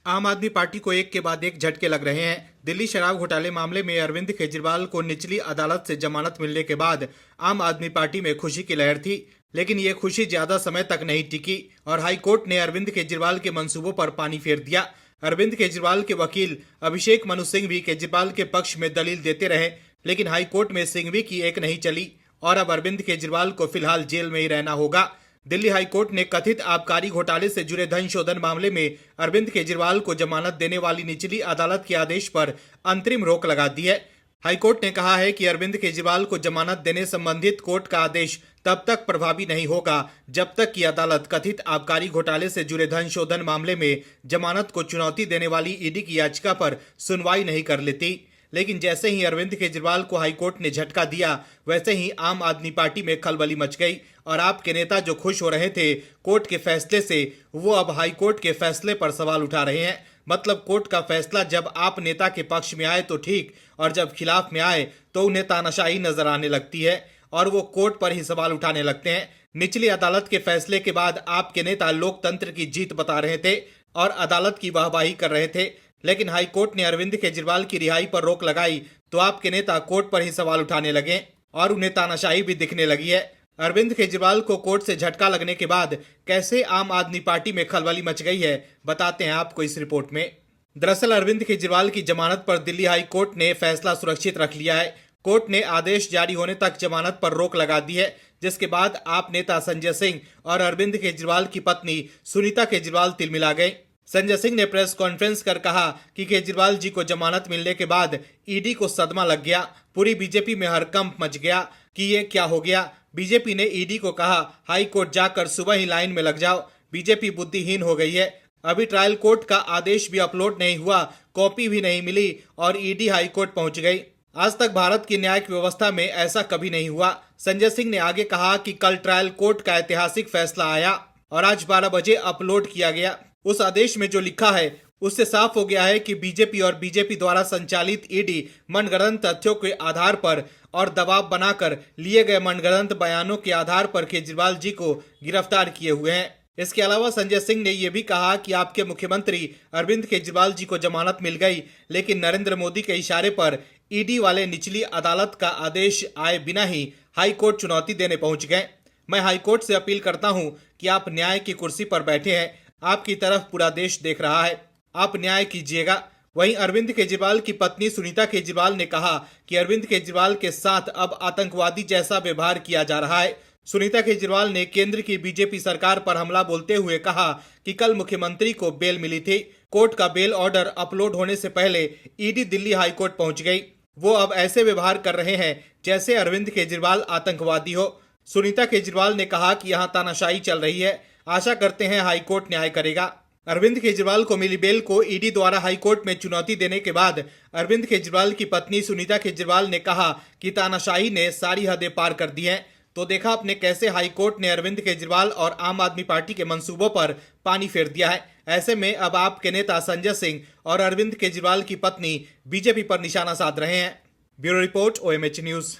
आम आदमी पार्टी को एक के बाद एक झटके लग रहे हैं। दिल्ली शराब घोटाले मामले में अरविंद केजरीवाल को निचली अदालत से जमानत मिलने के बाद आम आदमी पार्टी में खुशी की लहर थी, लेकिन ये खुशी ज्यादा समय तक नहीं टिकी और हाई कोर्ट ने अरविंद केजरीवाल के मंसूबों पर पानी फेर दिया। अरविंद केजरीवाल के वकील अभिषेक मनु सिंघवी केजरीवाल के पक्ष में दलील देते रहे, लेकिन हाई कोर्ट में सिंघवी की एक नहीं चली और अब अरविंद केजरीवाल को फिलहाल जेल में ही रहना होगा। दिल्ली हाईकोर्ट ने कथित आबकारी घोटाले से जुड़े धन शोधन मामले में अरविंद केजरीवाल को जमानत देने वाली निचली अदालत के आदेश पर अंतरिम रोक लगा दी है। हाईकोर्ट ने कहा है कि अरविंद केजरीवाल को जमानत देने संबंधित कोर्ट का आदेश तब तक प्रभावी नहीं होगा जब तक कि अदालत कथित आबकारी घोटाले से जुड़े धन शोधन मामले में जमानत को चुनौती देने वाली ईडी की याचिका पर सुनवाई नहीं कर लेती। लेकिन जैसे ही अरविंद केजरीवाल को हाईकोर्ट ने झटका दिया, वैसे ही आम आदमी पार्टी में खलबली मच गई और आपके नेता जो खुश हो रहे थे कोर्ट के फैसले से, वो अब हाईकोर्ट के फैसले पर सवाल उठा रहे हैं। मतलब कोर्ट का फैसला जब आप नेता के पक्ष में आए तो ठीक, और जब खिलाफ में आए तो उन्हें तानाशाही नजर आने लगती है और वो कोर्ट पर ही सवाल उठाने लगते हैं। निचली अदालत के फैसले के बाद आपके नेता लोकतंत्र की जीत बता रहे थे और अदालत की वाहवाही कर रहे थे, लेकिन हाईकोर्ट ने अरविंद केजरीवाल की रिहाई पर रोक लगाई तो आपके नेता कोर्ट पर ही सवाल उठाने लगे और उन्हें तानाशाही भी दिखने लगी है। अरविंद केजरीवाल को कोर्ट से झटका लगने के बाद कैसे आम आदमी पार्टी में खलबली मच गई है, बताते हैं आपको इस रिपोर्ट में। दरअसल अरविंद केजरीवाल की जमानत पर दिल्ली हाई कोर्ट ने फैसला सुरक्षित रख लिया है। कोर्ट ने आदेश जारी होने तक जमानत पर रोक लगा दी है, जिसके बाद आप नेता संजय सिंह और अरविंद केजरीवाल की पत्नी सुनीता केजरीवाल तिलमिला गए। संजय सिंह ने प्रेस कॉन्फ्रेंस कर कहा कि केजरीवाल जी को जमानत मिलने के बाद ईडी को सदमा लग गया, पूरी बीजेपी में हड़कंप मच गया कि ये क्या हो गया। बीजेपी ने ईडी को कहा हाई कोर्ट जाकर सुबह ही लाइन में लग जाओ, बीजेपी बुद्धिहीन हो गई है। अभी ट्रायल कोर्ट का आदेश भी अपलोड नहीं हुआ, कॉपी भी नहीं मिली और ईडी हाई कोर्ट पहुंच गई। आज तक भारत की न्यायिक व्यवस्था में ऐसा कभी नहीं हुआ। संजय सिंह ने आगे कहा कि कल ट्रायल कोर्ट का ऐतिहासिक फैसला आया और आज 12 बजे अपलोड किया गया। उस आदेश में जो लिखा है उससे साफ हो गया है कि बीजेपी और बीजेपी द्वारा संचालित ईडी मनगढ़ंत तथ्यों के आधार पर और दबाव बनाकर लिए गए मनगढ़ंत बयानों के आधार पर केजरीवाल जी को गिरफ्तार किए हुए हैं। इसके अलावा संजय सिंह ने यह भी कहा कि आपके मुख्यमंत्री अरविंद केजरीवाल जी को जमानत मिल गई, लेकिन नरेंद्र मोदी के इशारे पर ईडी वाले निचली अदालत का आदेश आए बिना ही हाई कोर्ट चुनौती देने पहुंच गए। मैं हाई कोर्ट से अपील करता हूं कि आप न्याय की कुर्सी पर बैठे हैं, आपकी तरफ पूरा देश देख रहा है, आप न्याय कीजिएगा। वहीं अरविंद केजरीवाल की पत्नी सुनीता केजरीवाल ने कहा कि अरविंद केजरीवाल के साथ अब आतंकवादी जैसा व्यवहार किया जा रहा है। सुनीता केजरीवाल ने केंद्र की बीजेपी सरकार पर हमला बोलते हुए कहा कि कल मुख्यमंत्री को बेल मिली थी, कोर्ट का बेल ऑर्डर अपलोड होने से पहले ईडी दिल्ली हाईकोर्ट पहुंच गई। वो अब ऐसे व्यवहार कर रहे हैं जैसे अरविंद केजरीवाल आतंकवादी हो। सुनीता केजरीवाल ने कहा कि यहाँ तानाशाही चल रही है, आशा करते हैं हाईकोर्ट न्याय करेगा। अरविंद केजरीवाल को मिली बेल को ईडी द्वारा हाईकोर्ट में चुनौती देने के बाद अरविंद केजरीवाल की पत्नी सुनीता केजरीवाल ने कहा कि तानाशाही ने सारी हदें पार कर दी हैं। तो देखा आपने कैसे हाईकोर्ट ने अरविंद केजरीवाल और आम आदमी पार्टी के मंसूबों पर पानी फेर दिया है। ऐसे में अब आपके नेता संजय सिंह और अरविंद केजरीवाल की पत्नी बीजेपी पर निशाना साध रहे हैं। Bureau report, OMH news.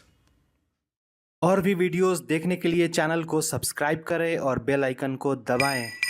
और भी वीडियोस देखने के लिए चैनल को सब्सक्राइब करें और बेल आइकन को दबाएं।